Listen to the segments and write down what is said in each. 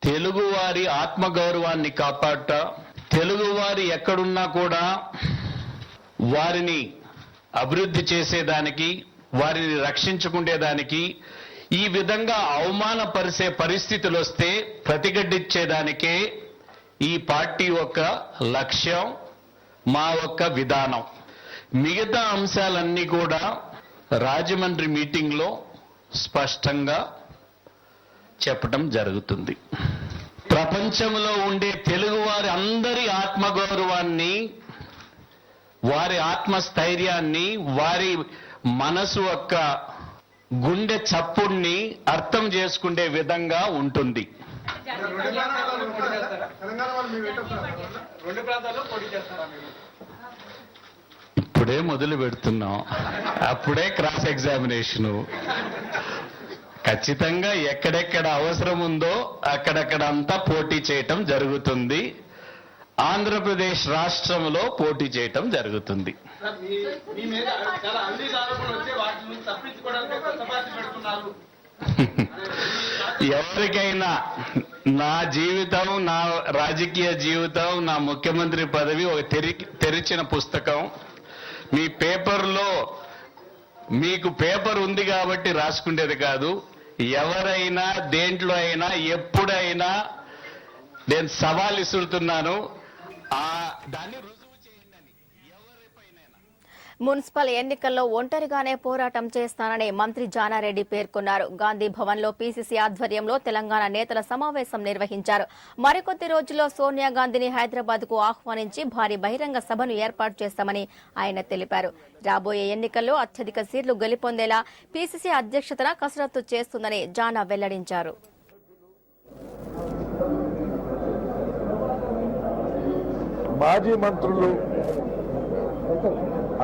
తెలుగువారి ఆత్మగౌరవాన్ని కాపాడట, తెలుగువారి ఎక్కడున్నా కూడా వారిని అభివృద్ధి చేసేదానికి, వారిని రక్షించుకునేదానికి, ఈ విధంగా అవమానపరిచే పరిస్థితులు వస్తే ప్రతిఘటించేదానికే ఈ పార్టీ యొక్క లక్ష్యం, మా యొక్క విధానం. మిగతా అంశాలన్నీ కూడా రాజమండ్రి మీటింగ్లో స్పష్టంగా చెప్పడం జరుగుతుంది. ప్రపంచంలో ఉండే తెలుగువారి అందరి ఆత్మగౌరవాన్ని, వారి ఆత్మస్థైర్యాన్ని, వారి మనసు యొక్క గుండె చప్పుణ్ణి అర్థం చేసుకునే విధంగా ఉంటుంది. ఇప్పుడే మొదలు పెడుతున్నాం, అప్పుడే క్రాస్ ఎగ్జామినేషను. ఖచ్చితంగా ఎక్కడెక్కడ అవసరం ఉందో అక్కడక్కడ అంతా పోటీ చేయటం జరుగుతుంది. ఆంధ్రప్రదేశ్ రాష్ట్రంలో పోటీ చేయటం జరుగుతుంది. ఎవరికైనా నా జీవితం, నా రాజకీయ జీవితం, నా ముఖ్యమంత్రి పదవి ఒక తెరిచిన పుస్తకం. మీ పేపర్లో మీకు పేపర్ ఉంది కాబట్టి రాసుకునేది కాదు. ఎవరైనా దేంట్లో అయినా ఎప్పుడైనా నేను సవాల్ ఇస్తున్నాను, దాన్ని రుజువు చేయండి. ఎవరిపైనైనా మున్సిపల్ ఎన్నికల్లో ఒంటరిగానే పోరాటం చేస్తానని మంత్రి జానారెడ్డి పేర్కొన్నారు. గాంధీ భవన్లో పీసీసీ ఆధ్వర్యంలో తెలంగాణ నేతల సమావేశం నిర్వహించారు. మరికొద్ది రోజుల్లో సోనియా గాంధీని హైదరాబాద్కు ఆహ్వానించి భారీ బహిరంగ సభను ఏర్పాటు చేస్తామని ఆయన తెలిపారు. రాబోయే ఎన్నికల్లో అత్యధిక సీట్లు గెలుపొందేలా పీసీసీ అధ్యక్షతన కసరత్తు చేస్తుందని జానా వెల్లడించారు. మాజీ మంత్రులు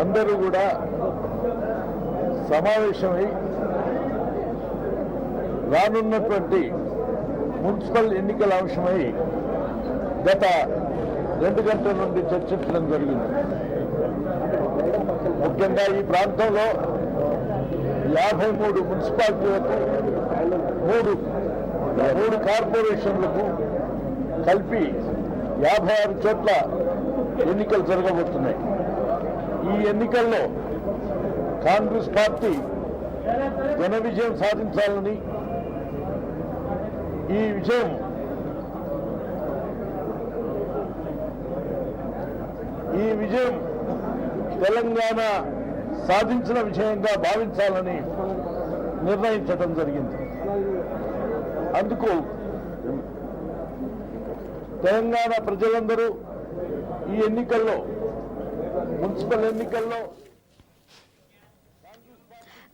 అందరూ కూడా సమావేశమై రానున్నటువంటి మున్సిపల్ ఎన్నికల అంశమై గత 2 గంటల నుండి చర్చించడం జరిగింది. ముఖ్యంగా ఈ ప్రాంతంలో 53 మున్సిపాలిటీలకు 3 కార్పొరేషన్లకు కలిపి 56 చోట్ల ఎన్నికలు జరగబోతున్నాయి. ఈ ఎన్నికల్లో కాంగ్రెస్ పార్టీ ఘన విజయం సాధించాలని, ఈ విజయం తెలంగాణ సాధించిన విజయంగా భావించాలని నిర్ణయించడం జరిగింది. అందుకు తెలంగాణ ప్రజలందరూ ఈ ఎన్నికల్లో, మున్సిపల్ ఎన్నికల్లో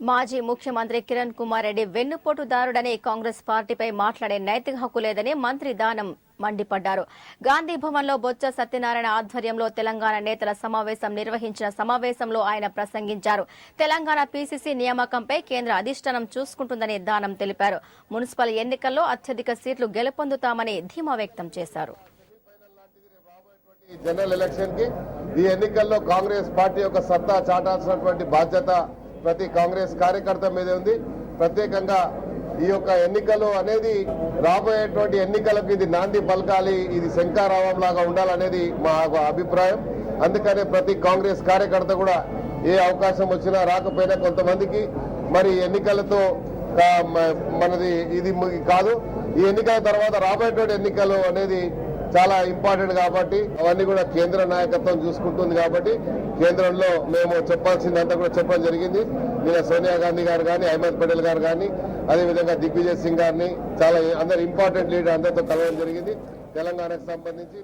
మాజీ ముఖ్యమంత్రి కిరణ్ కుమార్ రెడ్డి వెన్నుపోటుదారుడని కాంగ్రెస్ పార్టీపై మాట్లాడే నైతిక హక్కు లేదని మంత్రి దానం మండిపడ్డారు. గాంధీ భవన్లో బొత్స సత్యనారాయణ ఆధ్వర్యంలో తెలంగాణ నేతల సమావేశం నిర్వహించిన సమావేశంలో ఆయన ప్రసంగించారు. తెలంగాణ పీసీసీ నియామకంపై కేంద్ర అధిష్టానం చూసుకుంటుందని దానం తెలిపారు. మున్సిపల్ ఎన్నికల్లో అత్యధిక సీట్లు గెలుపొందుతామని ధీమా వ్యక్తం చేశారు. జనరల్ ఎలక్షన్ కి ఈ ఎన్నికల్లో కాంగ్రెస్ పార్టీ యొక్క సత్తా చాటాల్సినటువంటి బాధ్యత ప్రతి కాంగ్రెస్ కార్యకర్త మీదే ఉంది. ప్రత్యేకంగా ఈ యొక్క ఎన్నికలు అనేది రాబోయేటువంటి ఎన్నికలకు ఇది నాంది పలకాలి, ఇది శంఖారావం లాగా ఉండాలనేది మా అభిప్రాయం. అందుకనే ప్రతి కాంగ్రెస్ కార్యకర్త కూడా ఏ అవకాశం వచ్చినా రాకపోయినా కొంతమందికి మరి ఎన్నికలతో మనది ఇది కాదు, ఈ ఎన్నికల తర్వాత రాబోయేటువంటి ఎన్నికలు అనేది చాలా ఇంపార్టెంట్ కాబట్టి అవన్నీ కూడా కేంద్ర నాయకత్వం చూసుకుంటుంది. కాబట్టి కేంద్రంలో మేము చెప్పాల్సిందంతా కూడా చెప్పడం జరిగింది. నిన్న సోనియా గాంధీ గారు కానీ, అహ్మద్ పటేల్ గారు కానీ, అదేవిధంగా దిగ్విజయ్ సింగ్ గారిని, చాలా అందరు ఇంపార్టెంట్ లీడర్ అందరితో కలవడం జరిగింది. తెలంగాణకు సంబంధించి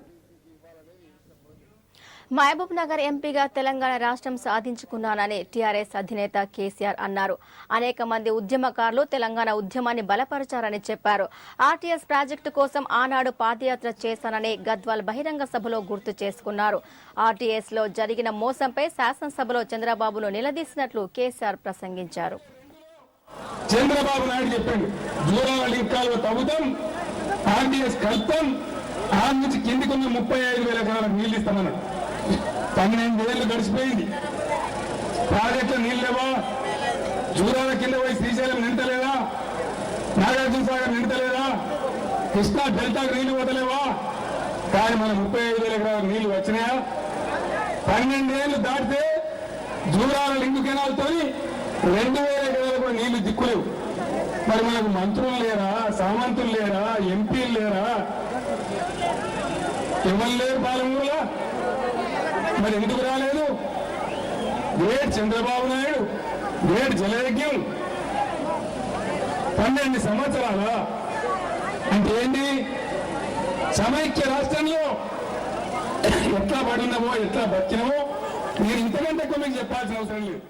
మహబూబ్ నగర్ ఎంపీగా తెలంగాణ రాష్ట్రం సాధించుకున్నానని టీఆర్ఎస్ అధినేత కేసీఆర్ అన్నారు. అనేక మంది ఉద్యమకారులు తెలంగాణ ఉద్యమాన్ని బలపరిచారని చెప్పారు. ఆర్టీఎస్ ప్రాజెక్టు కోసం ఆనాడు పాదయాత్ర చేశానని గద్వాల్ బహిరంగ సభలో గుర్తు చేసుకున్నారు. ఆర్టీఎస్ లో జరిగిన మోసంపై శాసనసభలో చంద్రబాబును నిలదీసినట్లు కేసీఆర్ ప్రసంగించారు. చంద్రబాబు నాయుడు చెప్పాడు, జూరాల లింక్ కాలువ తవ్వుతాం, ఆర్టీఎస్ కలుపుతాం, ఆ నుంచి కిందికున్న 35,000 ఎకరాలకు నీళ్లు ఇస్తామన్నాడు. 12 ఏళ్ళు గడిచిపోయింది, ప్రాజెక్టులో నీళ్ళు లేవా? జూరాల కింద పోయి శ్రీశైలం నిండలేదా? నాగార్జున సాగర్ నిండలేదా? కృష్ణా డెల్టాకు నీళ్లు వదలేవా? కానీ మన 35,000 ఎకరాలకు నీళ్లు వచ్చినాయా? 12 ఏళ్ళు దాటితే జూరాల లింక్ కెనాల్తో 2,000 ఎకరాలకు కూడా నీళ్లు దిక్కులేవు. మరి మనకు మంత్రులు లేరా, సామంతులు లేరా, ఎంపీలు లేరా, ఎవరు లేరు పాలమూరులో? మరి ఎందుకు రాలేదు? గ్రేట్ చంద్రబాబు నాయుడు, గ్రేట్ జలయజ్ఞం 12 సంవత్సరాల అంటే ఏంటి? సమైక్య రాష్ట్రంలో ఎట్లా పడినామో, ఎట్లా బతికినామో మీరు ఇంతకంటే ఎక్కువ మీకు చెప్పాల్సిన అవసరం లేదు.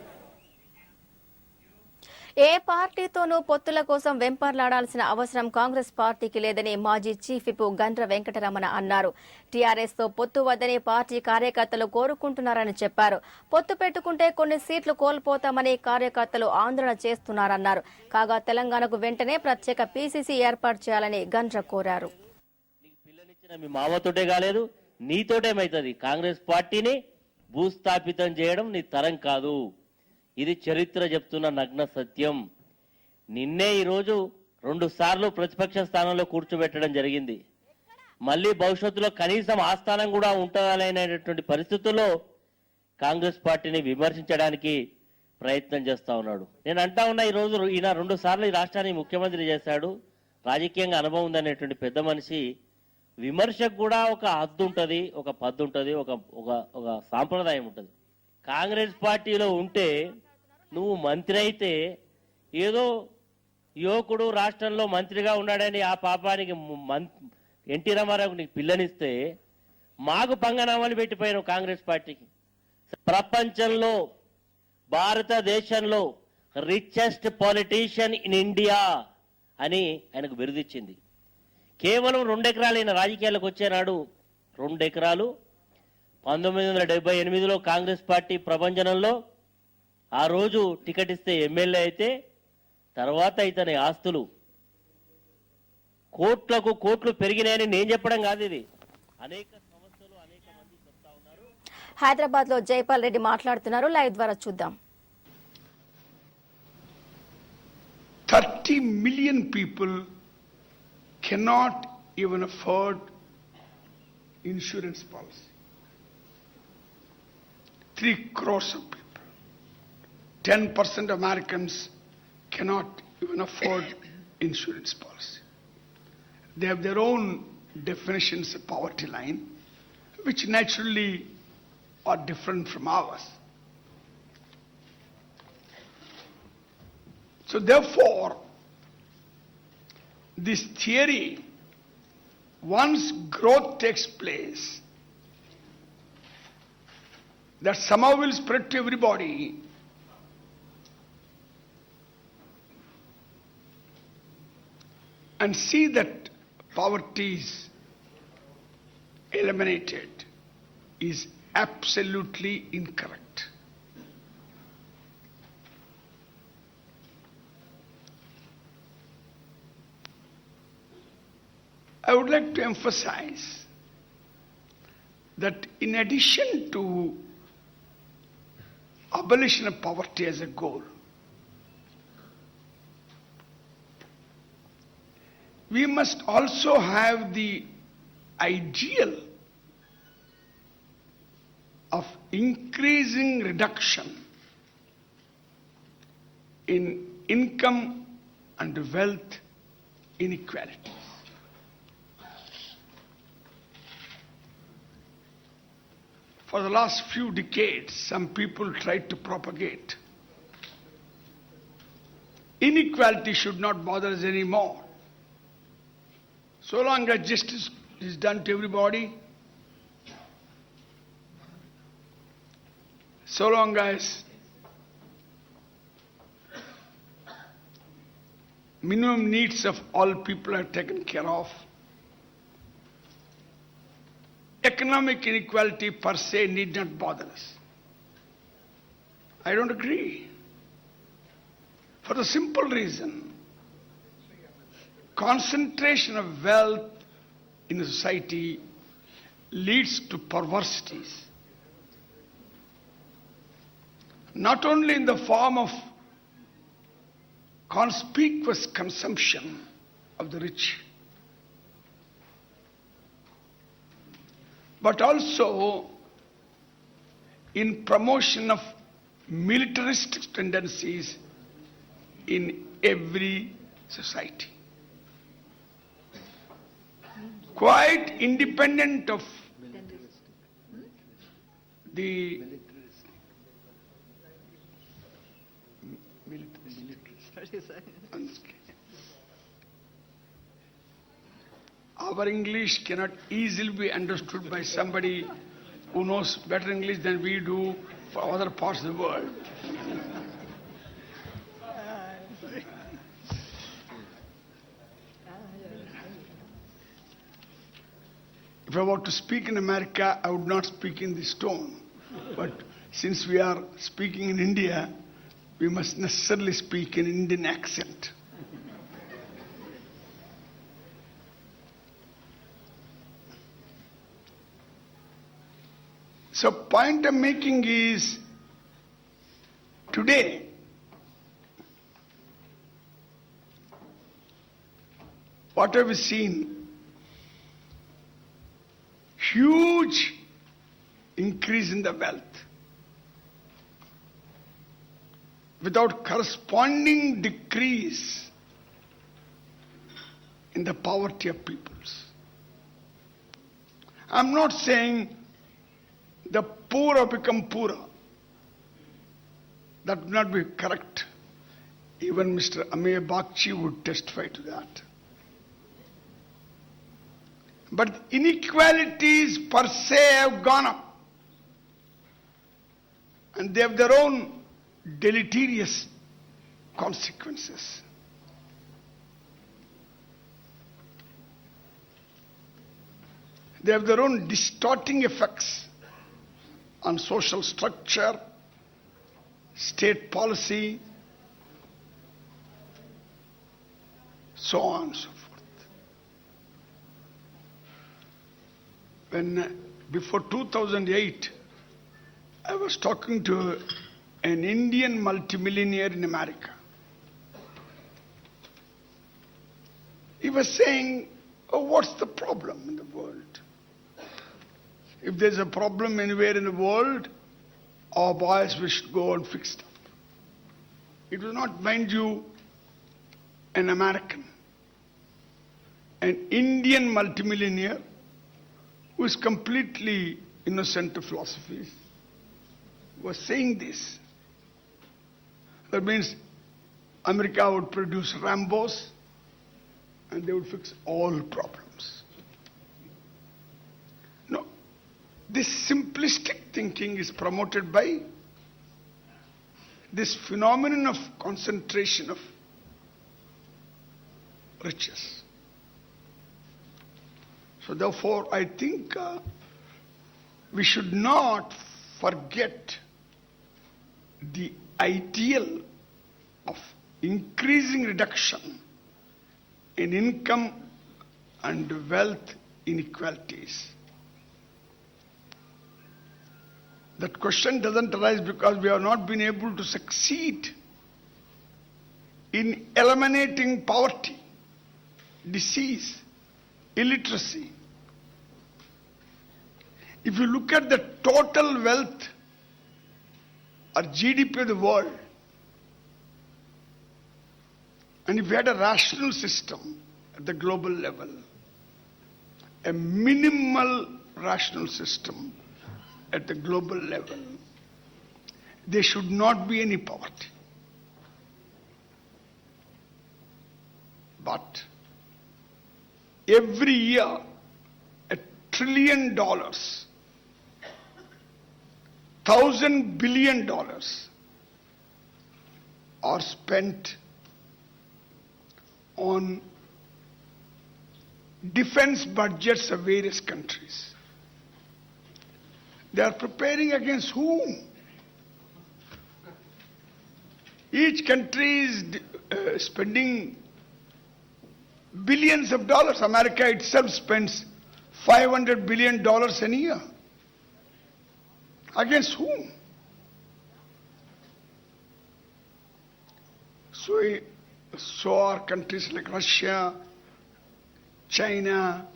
ఏ పార్టీతోనూ పొత్తుల కోసం వెంపర్లాడాల్సిన అవసరం కాంగ్రెస్ పార్టీకి లేదని మాజీ చీఫ్ విప్ గండ్ర వెంకటరమణ అన్నారు. టీఆర్ఎస్ తో పొత్తు వద్దని పార్టీ కార్యకర్తలు కోరుకుంటున్నారని చెప్పారు. పొత్తు పెట్టుకుంటే కొన్ని సీట్లు కోల్పోతామని కార్యకర్తలు ఆందోళన చేస్తున్నారన్నారు. కాగా తెలంగాణకు వెంటనే ప్రత్యేక పీసీసీ ఏర్పాటు చేయాలని గండ్ర కోరారు. మీ మామతోటే కాలేదు, నీతోటేమైతుంది. కాంగ్రెస్ పార్టీని భూస్థాపితం చేయడం నీ తరం కాదు. ఇది చరిత్ర చెప్తున్న నగ్న సత్యం. నిన్నే ఈరోజు 2 సార్లు ప్రతిపక్ష స్థానంలో కూర్చోబెట్టడం జరిగింది. మళ్ళీ భవిష్యత్తులో కనీసం ఆ స్థానం కూడా ఉంటుందనేటువంటి పరిస్థితుల్లో కాంగ్రెస్ పార్టీని విమర్శించడానికి ప్రయత్నం చేస్తా ఉన్నాడు. నేను అంటా ఉన్నా, ఈరోజు ఈయన 2 సార్లు ఈ రాష్ట్రాన్ని ముఖ్యమంత్రి చేశాడు, రాజకీయంగా అనుభవం ఉందనేటువంటి పెద్ద మనిషి. విమర్శకు కూడా ఒక హద్దు ఉంటుంది, ఒక పద్దు ఉంటుంది, ఒక సాంప్రదాయం ఉంటుంది. కాంగ్రెస్ పార్టీలో ఉంటే నువ్వు మంత్రి అయితే ఏదో యువకుడు రాష్ట్రంలో మంత్రిగా ఉన్నాడని ఆ పాపానికి ఎన్టీ రామారావుకి నీకు పిల్లనిస్తే మాకు పంగనామాలు పెట్టిపోయాను కాంగ్రెస్ పార్టీకి. ప్రపంచంలో భారతదేశంలో రిచెస్ట్ పొలిటీషియన్ ఇన్ ఇండియా అని ఆయనకు బిరుదిచ్చింది. కేవలం 2 ఎకరాలు ఈయన రాజకీయాలకు వచ్చేనాడు. 2 ఎకరాలు 1978లో కాంగ్రెస్ పార్టీ ప్రభంజనంలో ఆ రోజు టికెట్ ఇస్తే ఎమ్మెల్యే అయితే, తర్వాత ఇతని ఆస్తులు కోట్లకు కోట్లు పెరిగినాయని నేను చెప్పడం కాదు, ఇది అనేక సంస్థలు అనేక మంది చెప్తా ఉన్నారు. హైదరాబాద్ లో జైపాల్ రెడ్డి మాట్లాడుతున్నారు. లైవ్ ద్వారా చూద్దాం. 30 million people cannot even afford insurance policy. 3 crores of people. 10% of Americans cannot even afford insurance policy. They have their own definitions of poverty line, which naturally are different from ours. So therefore, this theory, once growth takes place, that somehow will spread to everybody, and see that poverty is eliminated, is absolutely incorrect. I would like to emphasize that in addition to abolition of poverty as a goal, we must also have the ideal of increasing reduction in income and wealth inequalities. For the last few decades, some people tried to propagate inequality should not bother us anymore. So long as justice is done to everybody, so long as minimum needs of all people are taken care of, economic inequality per se need not bother us. I don't agree. For the simple reason, concentration of wealth in a society leads to perversities. Not only in the form of conspicuous consumption of the rich, but also in promotion of militaristic tendencies in every society. Quite independent of the our English cannot easily be understood by somebody who knows better English than we do for other parts of the world. If I were to speak in America, I would not speak in this tone. But since we are speaking in India, we must necessarily speak in Indian accent. So point I'm making is, today, what have we seen? Huge increase in the wealth without corresponding decrease in the poverty of peoples. I'm not saying the poor have become poorer. That would not be correct. Even Mr. Amir Bakshi would testify to that. But inequalities per se have gone up. And they have their own deleterious consequences. They have their own distorting effects on social structure, state policy, so on and so forth. When before 2008, I was talking to an Indian multimillionaire in America. He was saying, oh, what's the problem in the world? If there's a problem anywhere in the world, our boys we should go and fix it. It was not, mind you, an American, an Indian multimillionaire who is completely innocent of philosophies, was saying this. That means America would produce Rambos and they would fix all problems. No. This simplistic thinking is promoted by this phenomenon of concentration of riches. So therefore, I think we should not forget the ideal of increasing reduction in income and wealth inequalities. That question doesn't arise because we have not been able to succeed in eliminating poverty, disease, illiteracy. If you look at the total wealth or GDP of the world, and if we had a rational system at the global level, a minimal rational system at the global level, there should not be any poverty. But every year, $1 trillion, $1,000 billion are spent on defense budgets of various countries. They are preparing against whom? Each country is spending billions of dollars. America itself spends $500 billion a year. Against whom? So are countries like Russia, China,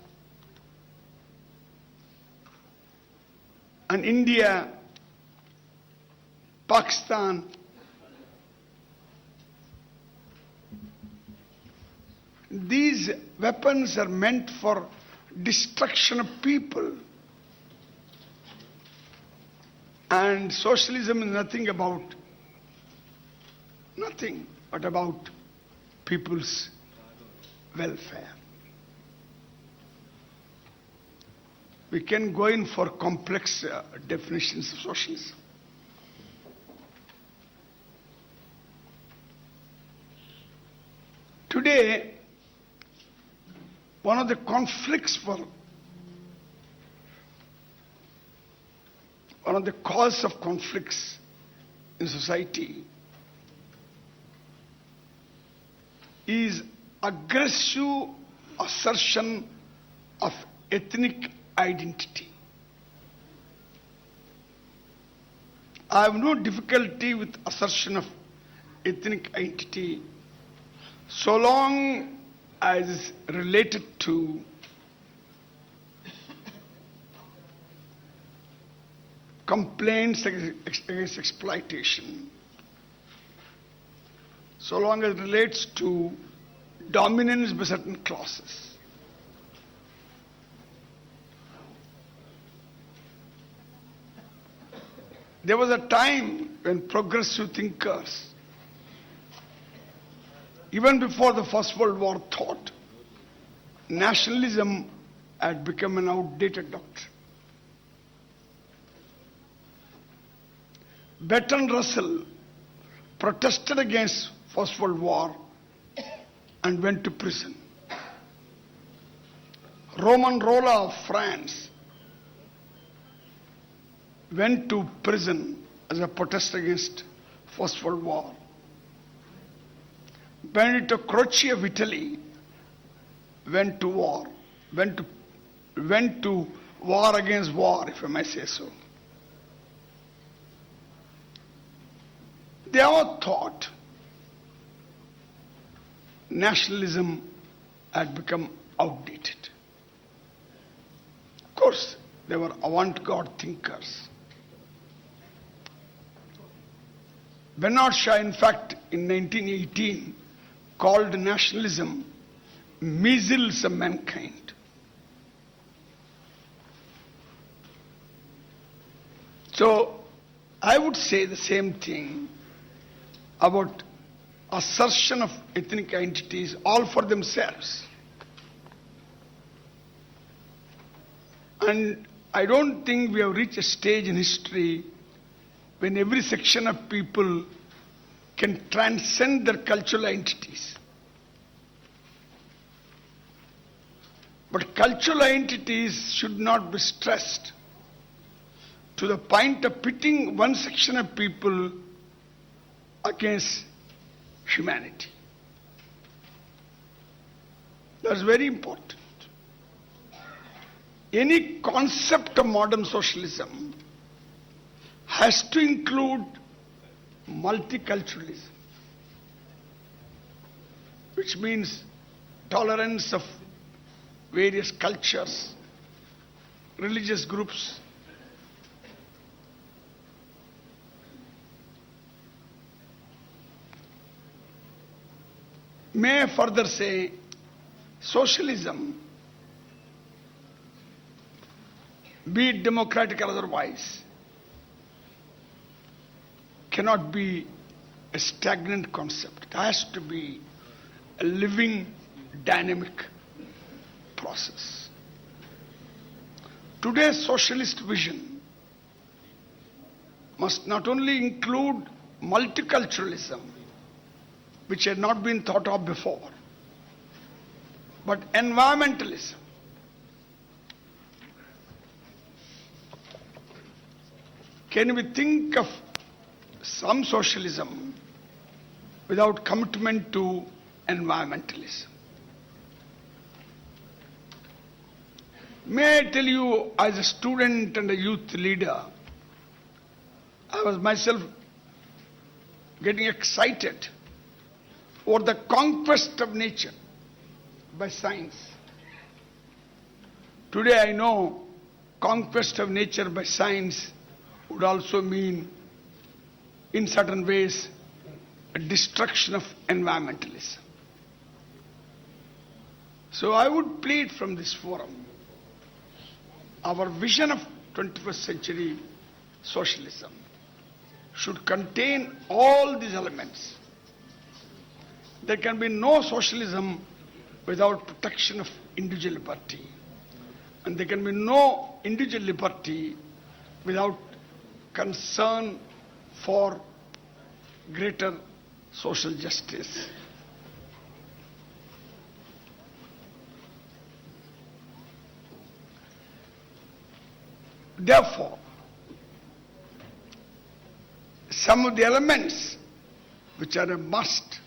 and India, Pakistan, these weapons are meant for destruction of people. And socialism is nothing but about people's welfare. We can go in for complex definitions of socialism. Today, one of the conflicts one of the causes of conflicts in society is aggressive assertion of ethnic identity. I have no difficulty with assertion of ethnic identity so long as it's related to complaints against exploitation, so long as it relates to dominance by certain classes. There was a time when progressive thinkers, even before the First World War, thought nationalism had become an outdated doctrine. Bertrand Russell protested against First World War and went to prison. Roman Rolla of France went to prison as a protest against First World War. Benedetto Croce of Italy went to war against war, if I may say so. They all thought nationalism had become outdated. Of course, they were avant-garde thinkers. Bernard Shaw, in fact, in 1918, called nationalism measles of mankind. So, I would say the same thing about assertion of ethnic identities all for themselves. And I don't think we have reached a stage in history when every section of people can transcend their cultural identities. But cultural identities should not be stressed to the point of pitting one section of people against humanity. That's very important. Any concept of modern socialism has to include multiculturalism, which means tolerance of various cultures, religious groups. May I further say, socialism, be it democratic or otherwise, cannot be a stagnant concept. It has to be a living, dynamic process. Today's socialist vision must not only include multiculturalism, which had not been thought of before, but environmentalism. Can we think of some socialism without commitment to environmentalism? May I tell you, as a student and a youth leader, I was myself getting excited over the conquest of nature by science. Today I know conquest of nature by science would also mean, in certain ways, a destruction of environmentalism. So I would plead from this forum, our vision of 21st century socialism should contain all these elements. There can be no socialism without protection of individual liberty. And there can be no individual liberty without concern for greater social justice. Therefore, some of the elements which are a must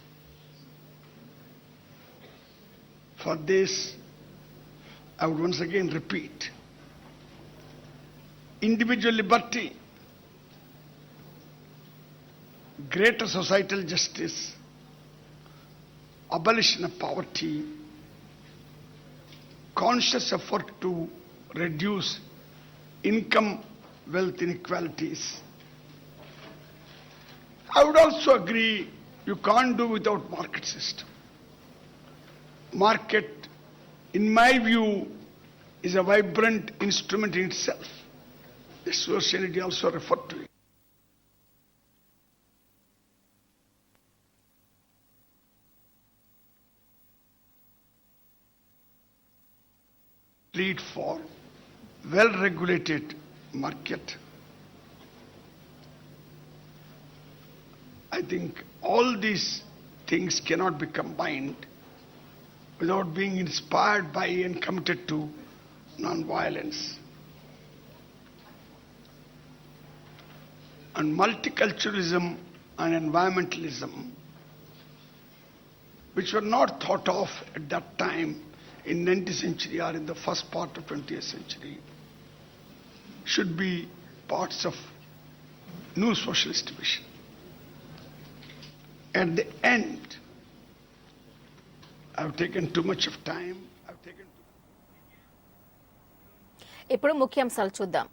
for this, I would once again repeat: individual liberty, greater societal justice, abolition of poverty, conscious effort to reduce income wealth inequalities. I would also agree you can't do without market system. Market, in my view, is a vibrant instrument in itself. Sociality also referred to it. Lead for well-regulated market. I think all these things cannot be combined without being inspired by and committed to non-violence. And multiculturalism and environmentalism, which were not thought of at that time in 19th century or in the first part of 20th century, should be parts of new socialist vision. At the end, I've taken too much of time. ఇప్పుడు ముఖ్యాంశాలు చూద్దాం.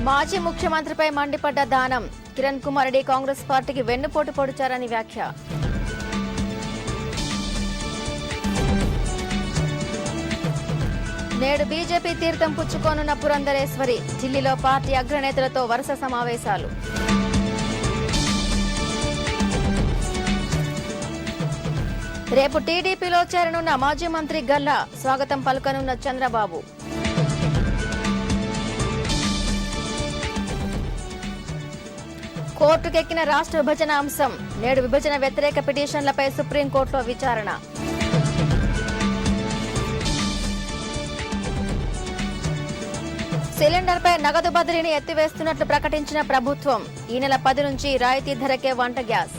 మాజీ ముఖ్యమంత్రిపై మండిపడ్డ దానం. కిరణ్ కుమార్ రెడ్డి కాంగ్రెస్ పార్టీకి వెన్నుపోటు పొడిచారని వ్యాఖ్య. నేడు BJP తీర్థం పుచ్చుకోనున్న పురంధరేశ్వరి. ఢిల్లీలో పార్టీ అగ్రనేతలతో వరుస సమావేశాలు. రేపు టీడీపీలో చేరనున్న మాజీ మంత్రి గల్లా. స్వాగతం పలుకనున్న చంద్రబాబు. కోర్టుకెక్కిన రాష్ట్ర విభజన అంశం. నేడు విభజన వ్యతిరేక పిటిషన్లపై సుప్రీంకోర్టులో విచారణ. సిలిండర్పై నగదు బదిలీని ఎత్తివేస్తున్నట్లు ప్రకటించిన ప్రభుత్వం. ఈ నెల 10 నుంచి రాయితీ ధరకే వంట గ్యాస్.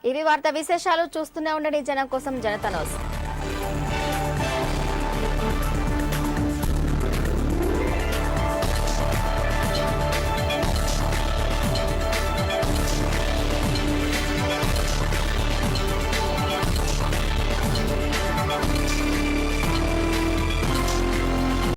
ఇవి వార్తా విశేషాలు. చూస్తూనే ఉండండి జనం కోసం జనతా న్యూస్.